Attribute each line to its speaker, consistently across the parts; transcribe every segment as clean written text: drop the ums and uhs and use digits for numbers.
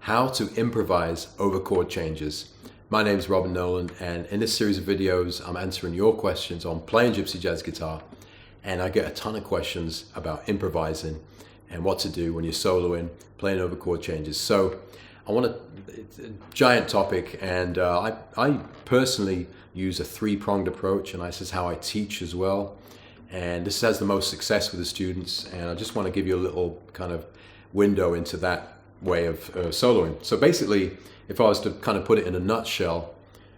Speaker 1: how to improvise over chord changes. My name is Nolan, and in this series of videos I'm answering your questions on playing gypsy jazz guitar, and I get a ton of questions about improvising and what to do when you're soloing, playing over chord changes. So it's a giant topic, and I personally use a three-pronged approach, and this is how I teach as well. And this has the most success with the students, and I just want to give you a little kind of window into that way of soloing. So basically, if I was to kind of put it in a nutshell,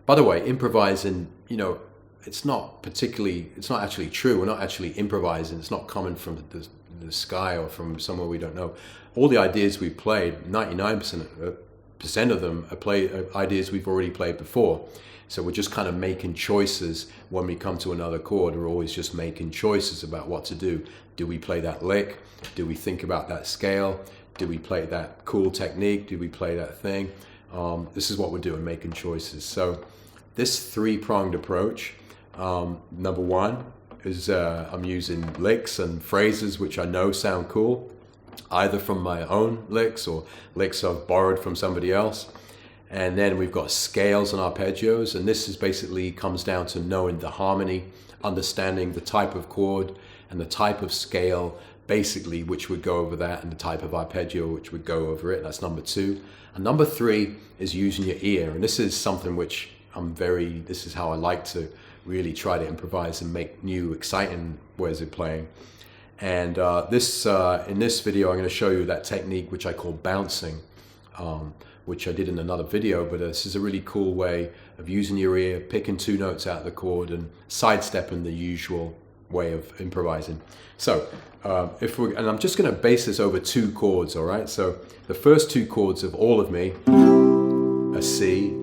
Speaker 1: by the way, improvising, it's not actually true. We're not actually improvising. It's not coming from the sky or from somewhere we don't know. All the ideas we played, 99% of them are ideas we've already played before. So we're just kind of making choices when we come to another chord. We're always just making choices about what to do. Do we play that lick? Do we think about that scale? Do we play that cool technique? Do we play that thing? This is what we're doing, making choices. So this three-pronged approach, number one is I'm using licks and phrases which I know sound cool, either from my own licks or licks I've borrowed from somebody else. And then we've got scales and arpeggios, and this is basically comes down to knowing the harmony, understanding the type of chord and the type of scale, basically, which would go over that, and the type of arpeggio which would go over it. That's number two. And number three is using your ear, and this is something which this is how I like to really try to improvise and make new, exciting ways of playing. And in this video, I'm going to show you that technique which I call bouncing, which I did in another video, but this is a really cool way of using your ear, picking two notes out of the chord and sidestepping the usual way of improvising. So and I'm just going to base this over two chords, all right? So the first two chords of all of me are C,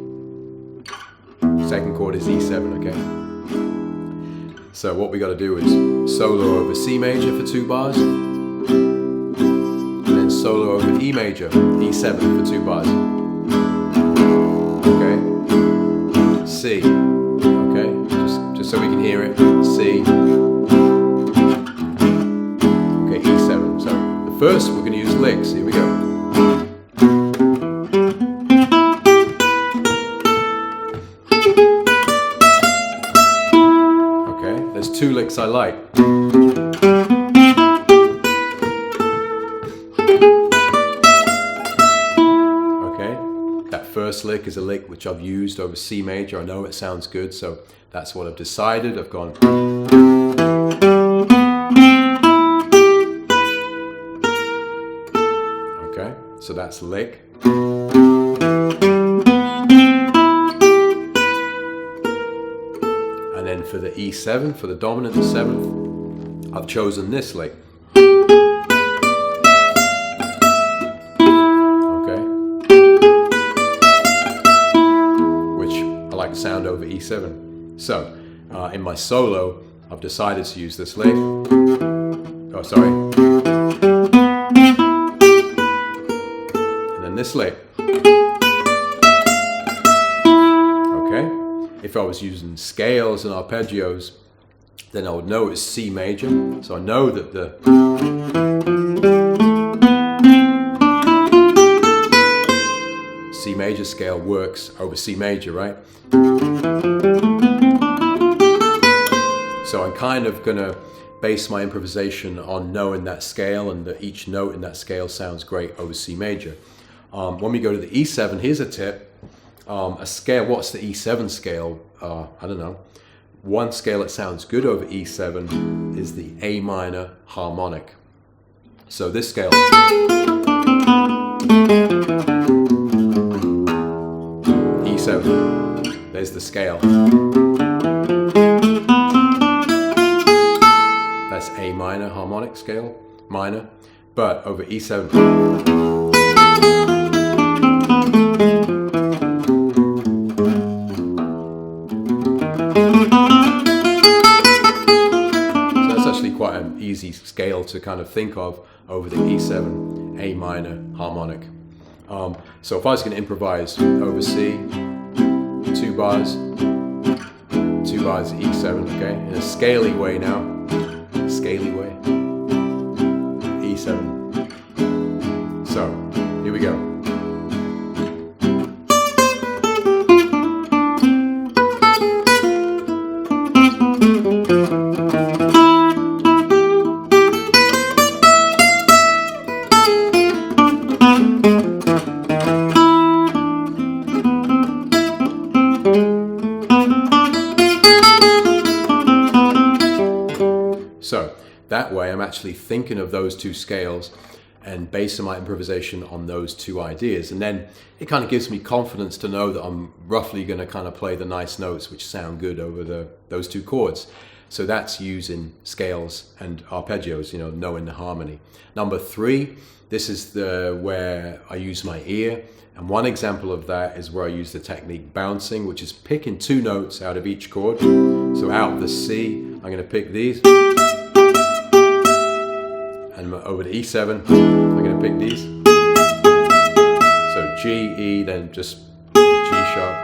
Speaker 1: second chord is E7, okay? So what we got to do is solo over C major for 2 bars, and then solo over E major, E7 for 2 bars. Okay? C. Okay? Just so we can hear it. C. Okay, E7. So the first we're going to use licks. Here we go. Okay, there's 2 licks I like. First lick is a lick which I've used over C major. I know it sounds good, so that's what I've decided. I've gone. Okay, so that's lick. And then for the E7, for the dominant 7th, I've chosen this lick. Sound over E7. So in my solo, I've decided to use this lick. Oh, sorry. And then this lick. Okay. If I was using scales and arpeggios, then I would know it's C major. So I know that the C major scale works over C major, right? So I'm kind of going to base my improvisation on knowing that scale, and that each note in that scale sounds great over C major. When we go to the E7, here's a tip. A scale, what's the E7 scale? I don't know. One scale that sounds good over E7 is the A minor harmonic. So this scale. E7. There's the scale. That's A minor harmonic scale, minor, but over E7. So that's actually quite an easy scale to kind of think of over the E7, A minor harmonic. So if I was going to improvise over C, 2 bars, 2 bars E7, okay, in a scaly way now, scaly way, E7. So here we go. actually thinking of those two scales and basing my improvisation on those two ideas. And then it kind of gives me confidence to know that I'm roughly going to kind of play the nice notes which sound good over those two chords. So that's using scales and arpeggios, knowing the harmony. Number 3, this is where I use my ear. And one example of that is where I use the technique bouncing, which is picking 2 notes out of each chord. So out of the C, I'm going to pick these. And over to E7, I'm going to pick these. So G, E, then just G sharp.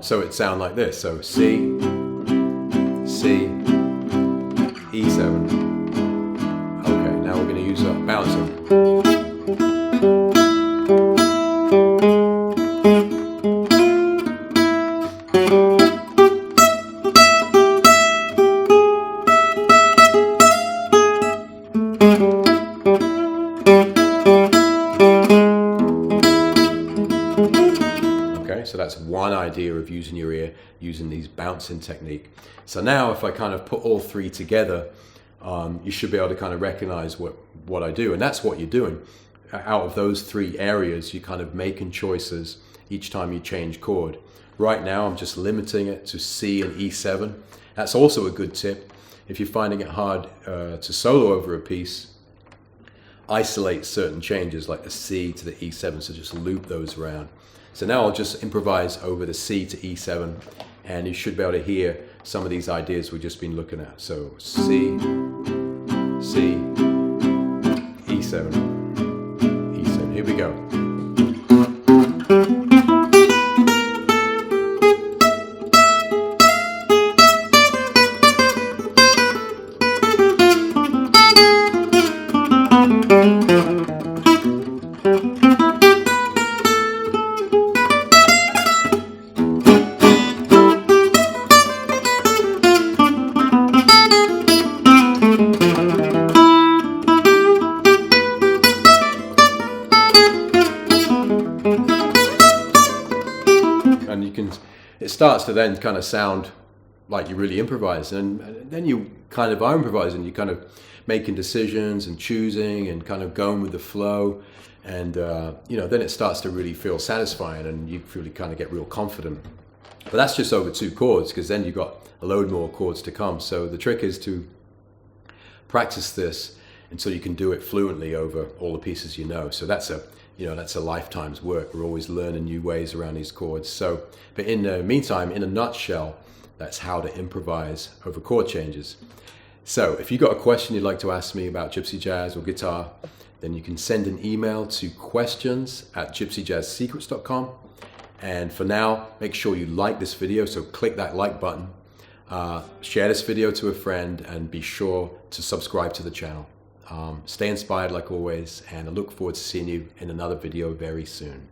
Speaker 1: So it sounds like this. So C, C, E7. Okay, now we're going to use bouncing. So that's one idea of using your ear, using these bouncing technique. So now if I kind of put all 3 together, you should be able to kind of recognize what I do. And that's what you're doing. Out of those 3 areas, you're kind of making choices each time you change chord. Right now, I'm just limiting it to C and E7. That's also a good tip. If you're finding it hard to solo over a piece, isolate certain changes like the C to the E7, so just loop those around. So now I'll just improvise over the C to E7, and you should be able to hear some of these ideas we've just been looking at. So C, C, E7, E7. Here we go. And it starts to then kind of sound like you really improvise, and then you kind of are improvising. You're kind of making decisions and choosing and kind of going with the flow, and then it starts to really feel satisfying, and you really kind of get real confident. But that's just over 2 chords, because then you've got a load more chords to come. So the trick is to practice this until you can do it fluently over all the pieces you know. So that's a lifetime's work. We're always learning new ways around these chords. So, but in the meantime, in a nutshell, that's how to improvise over chord changes. So if you've got a question you'd like to ask me about Gypsy jazz or guitar, then you can send an email to questions@gypsyjazzsecrets.com. And for now, make sure you like this video. So click that like button, share this video to a friend, and be sure to subscribe to the channel. Stay inspired like always, and I look forward to seeing you in another video very soon.